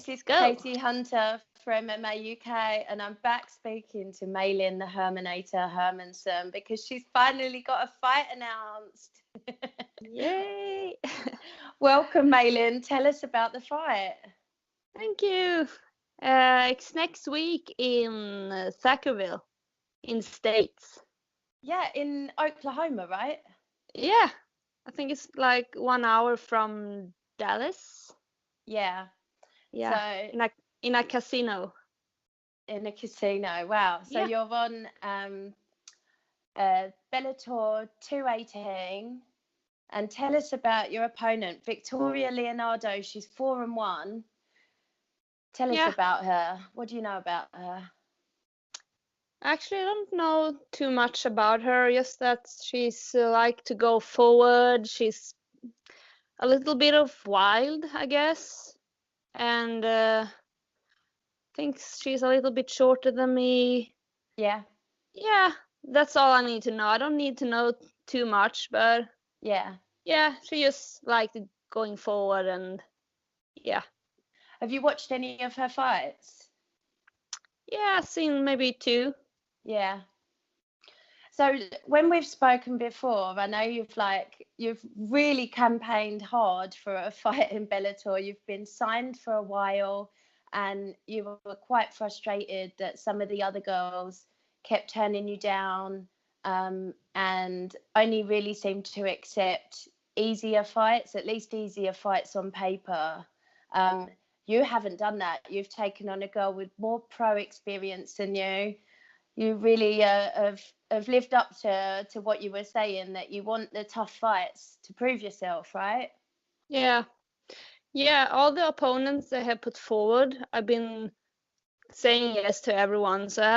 is Go. Katie Hunter for MMA UK, and I'm back speaking to Malin the Hermansson because she's finally got a fight announced. Yay! Welcome, Malin. Tell us about the fight. Thank you. It's next week in Thackerville, in States. Yeah, in Oklahoma, right? Yeah, I think it's like 1 hour from Dallas. Yeah. Yeah, So in a casino. in a casino. Wow. So Yeah. you're on Bellator 218, and tell us about your opponent, Victoria Leonardo. She's 4-1. Tell us about her. What do you know about her? Actually, I don't know too much about her. Just that she's like to go forward. She's a little bit of wild, I guess, and thinks she's a little bit shorter than me. Yeah. Yeah, that's all I need to know. I don't need to know too much, but Yeah. she just liked going forward, and yeah. Have you watched any of her fights? Yeah, I've seen maybe 2. Yeah. So when we've spoken before, I know you've really campaigned hard for a fight in Bellator. You've been signed for a while, and you were quite frustrated that some of the other girls kept turning you down, and only really seemed to accept easier fights, at least easier fights on paper. You haven't done that. You've taken on a girl with more pro experience than you. You really have lived up to what you were saying, that you want the tough fights to prove yourself, right? Yeah. Yeah, all the opponents they have put forward, I've been saying yes to everyone. So I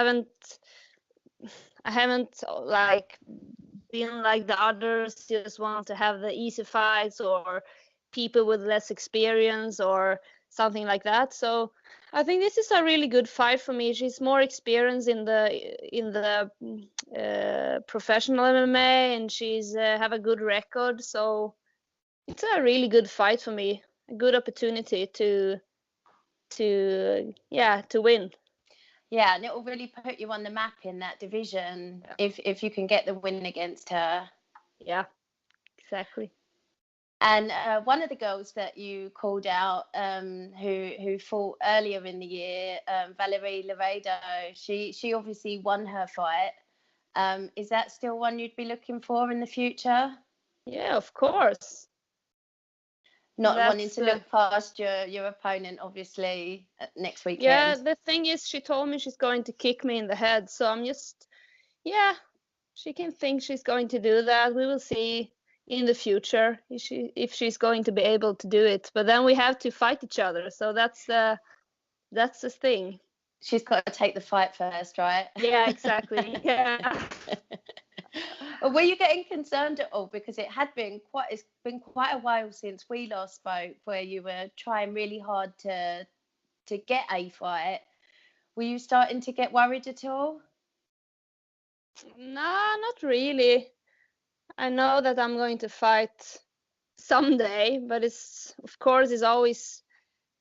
haven't like been like the others, just want to have the easy fights or people with less experience or something like that. So I think this is a really good fight for me. She's more experienced in the professional MMA, and she's have a good record. So it's a really good fight for me. A good opportunity to win. Yeah, and it will really put you on the map in that division if you can get the win against her. Yeah, exactly. And one of the girls that you called out, who fought earlier in the year, Valerie Laredo, she obviously won her fight. Is that still one you'd be looking for in the future? Yeah, of course. Not wanting to look past your opponent, obviously, next weekend. Yeah, the thing is, she told me she's going to kick me in the head, so I'm just, she can think she's going to do that. We will see in the future if she's going to be able to do it. But then we have to fight each other, so that's the thing. She's got to take the fight first, right? Yeah, exactly. Yeah. Were you getting concerned at all, because it's been quite a while since we last spoke, where you were trying really hard to get a fight? Were you starting to get worried at all? No, not really. I know that I'm going to fight someday, but of course it's always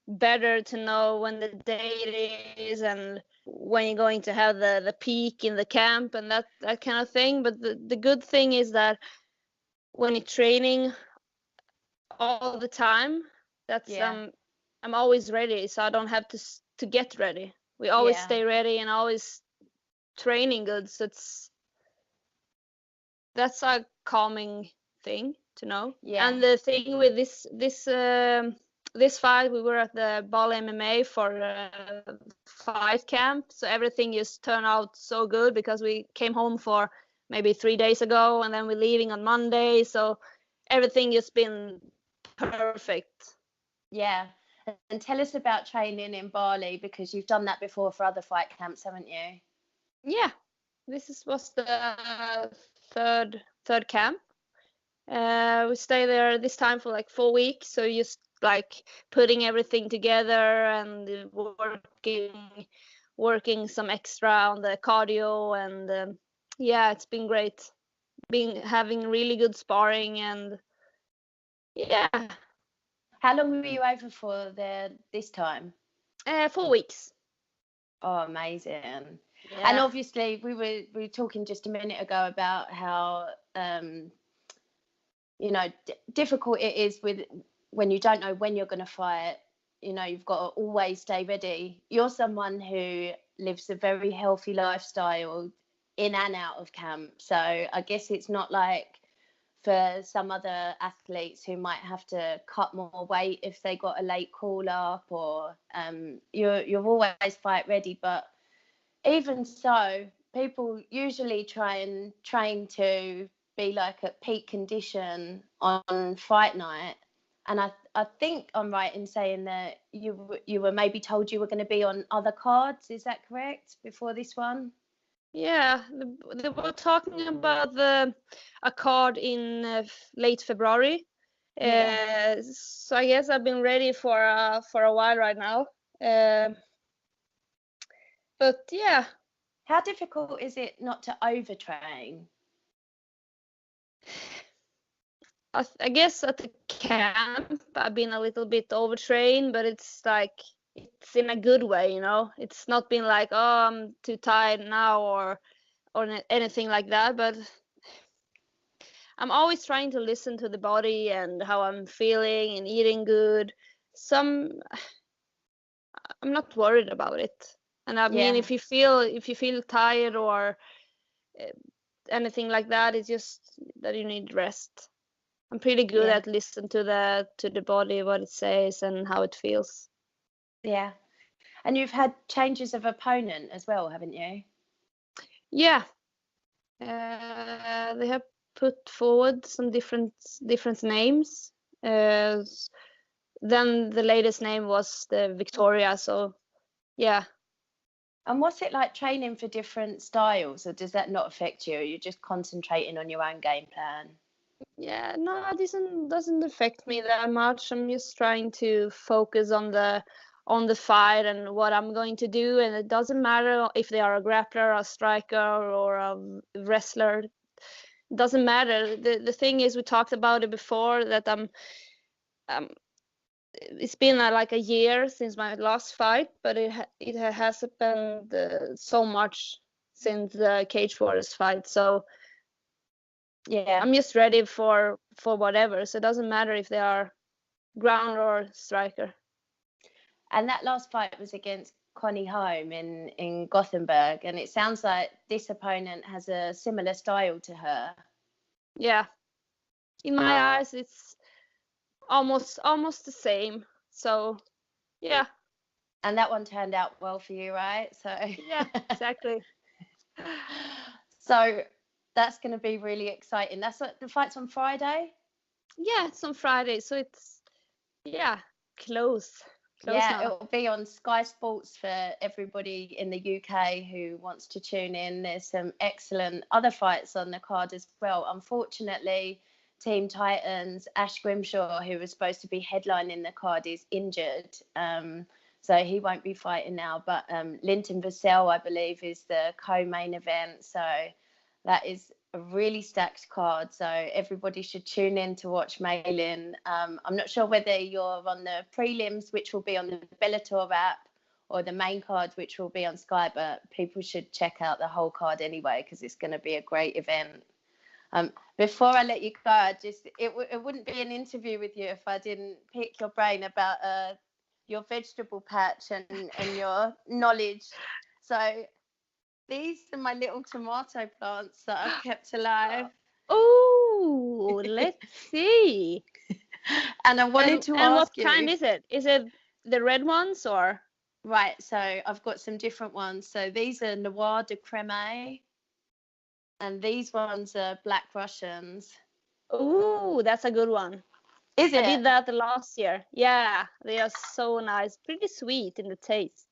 better to know when the date is and when you're going to have the peak in the camp and that kind of thing. But the good thing is that when you're training all the time, that's I'm always ready, so I don't have to get ready. We always stay ready and always training good, so that's a calming thing to know. And the thing with this fight, we were at the Ball MMA for fight camp, so everything just turned out so good because we came home for maybe 3 days ago, and then we're leaving on Monday, so everything just been perfect. Yeah. And tell us about training in Bali, because you've done that before for other fight camps, haven't you? Yeah, was the third camp. We stay there this time for like 4 weeks, so just like putting everything together and working some extra on the cardio, and it's been great. Having really good sparring, and yeah. How long were you over for there this time? 4 weeks. Oh, amazing. Yeah. And obviously we were talking just a minute ago about how difficult it is with when you don't know when you're going to fight. You've got to always stay ready. You're someone who lives a very healthy lifestyle in and out of camp, so I guess it's not like for some other athletes who might have to cut more weight if they got a late call up, or you're always fight ready. But even so, people usually try and train to be like at peak condition on fight night. And I think I'm right in saying that you were maybe told you were going to be on other cards. Is that correct, before this one? Yeah, they were talking about a card in late February. Yeah. So I guess I've been ready for a while right now. But yeah, How difficult is it not to overtrain? I guess at the camp I've been a little bit overtrained, but it's like it's in a good way, you know. It's not been like, oh, I'm too tired now or anything like that, but I'm always trying to listen to the body and how I'm feeling and eating good. I'm not worried about it. And I mean, Yeah. if you feel tired or uh, anything like that, it's just that you need rest. I'm pretty good Yeah. at listening to the body, what it says and how it feels. Yeah. And you've had changes of opponent as well, haven't you? Yeah, they have put forward some different names. Then the latest name was the Victoria. So yeah, And what's it like training for different styles, or does that not affect you? Or you're just concentrating on your own game plan? yeah, no, it doesn't affect me that much. I'm just trying to focus on the fight and what I'm going to do, and it doesn't matter if they are a grappler, a striker, or a wrestler. It doesn't matter. The thing is, we talked about it before that um it's been like a year since my last fight, but it has happened so much since the Cage Warriors fight. So Yeah. I'm just ready for whatever. So it doesn't matter if they are ground or striker. And that last fight was against Connie Home in Gothenburg, and it sounds like this opponent has a similar style to her. Yeah, in my eyes, it's almost the same. So yeah. And that one turned out well for you, right? So Yeah, exactly. So that's going to be really exciting. That's what the fight's on Friday. Yeah, it's on Friday, so it's close Yeah, now. it'll be on Sky Sports for everybody in the UK who wants to tune in. There's some excellent other fights on the card as well. Unfortunately, Team Titans, Ash Grimshaw, who was supposed to be headlining the card, is injured. So he won't be fighting now. But Linton Vassell, I believe, is the co-main event. So that is a really stacked card. So everybody should tune in to watch Malin. I'm not sure whether you're on the prelims, which will be on the Bellator app, or the main card, which will be on Sky, but people should check out the whole card anyway, because it's going to be a great event. Before I let you go, it wouldn't be an interview with you if I didn't pick your brain about your vegetable patch and your knowledge. So these are my little tomato plants that I've kept alive. Oh, let's see. And I wanted to And what ask kind you. is it? Is it the red ones or? Right, so I've got some different ones. So these are Noir de Creme, and these ones are Black Russians. Oh, that's a good one. Is I it? did that last year. Yeah, they are so nice. Pretty sweet in the taste.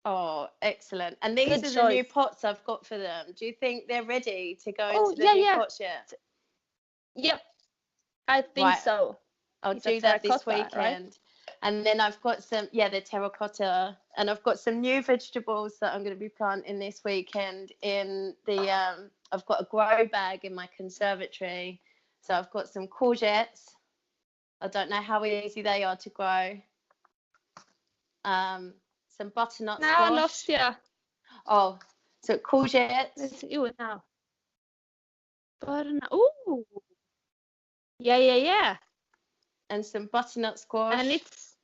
Oh, excellent. And these Good are the new choice. pots I've got for them. Do you think they're ready to go Oh, into the yeah, new yeah. pots yet? Yep, I think Right, so. I'll It's a do that this terracotta, right? weekend. And then I've got some, yeah, the terracotta, and I've got some new vegetables that I'm going to be planting this weekend in the, I've got a grow bag in my conservatory. So I've got some courgettes. I don't know how easy they are to grow. some butternut Now I squash. lost you. Oh, so courgettes. Let's see it now. Butternut. Ooh. Yeah. And some butternut squash. And it's.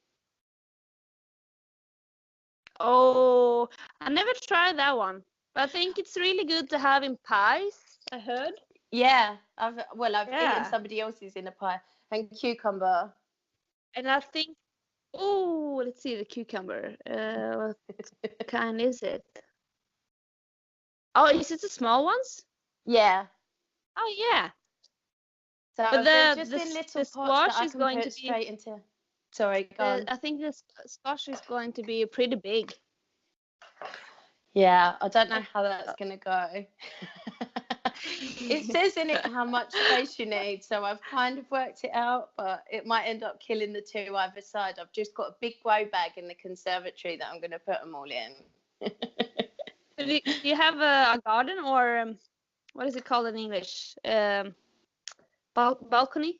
Oh, I never tried that one. But I think it's really good to have in pies, I heard. Yeah, I've eaten somebody else's in a pie. And cucumber. And I think, oh, let's see the cucumber. What kind is it? Oh, is it the small ones? Yeah. Oh, yeah. So But they're just in little pots squash that I is can going put to be. straight into. Sorry, go on. I think the squash is going to be pretty big. Yeah, I don't know how that's going to go. It says in it how much space you need, so I've kind of worked it out, but it might end up killing the two either side. I've just got a big grow bag in the conservatory that I'm going to put them all in. Do you have a garden or what is it called in English? Balcony?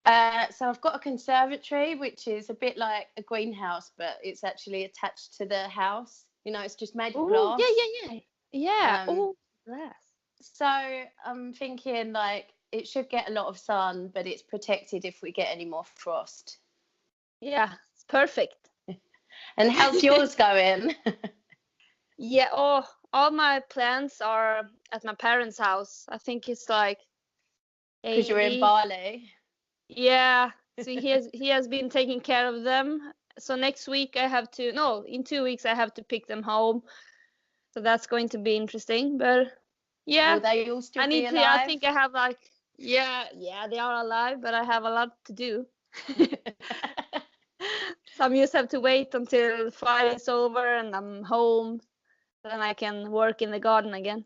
So I've got a conservatory, which is a bit like a greenhouse, but it's actually attached to the house. You know, it's just made of glass. Yeah. Glass. So I'm thinking like it should get a lot of sun, but it's protected if we get any more frost. Yeah, it's perfect. And how's yours going? Yeah, all my plants are at my parents' house. I think it's like Because you're in 80. Bali. Yeah, so he has been taking care of them. So next week in 2 weeks I have to pick them home. So that's going to be interesting. But yeah, Will they all still be alive? I think I have like yeah, they are alive, but I have a lot to do. Some just have to wait until Friday is over and I'm home. Then I can work in the garden again.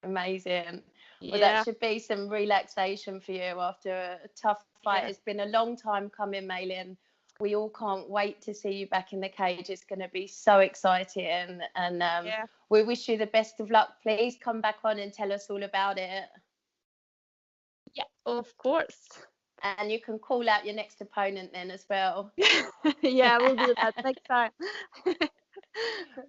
Amazing. Well, Yeah. that should be some relaxation for you after a tough fight. Yeah. It's been a long time coming, Malin. We all can't wait to see you back in the cage. It's going to be so exciting. And we wish you the best of luck. Please come back on and tell us all about it. Yeah, of course. And you can call out your next opponent then as well. Yeah, we'll do that next time.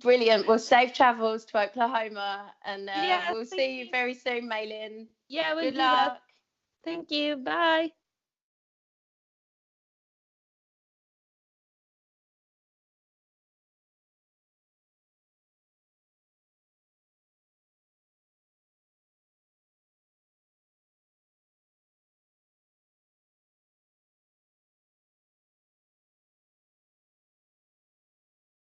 Brilliant. Well, safe travels to Oklahoma, and we'll see you you. very soon, Malin. Yeah, we'll Good do luck. that. Thank you. Bye.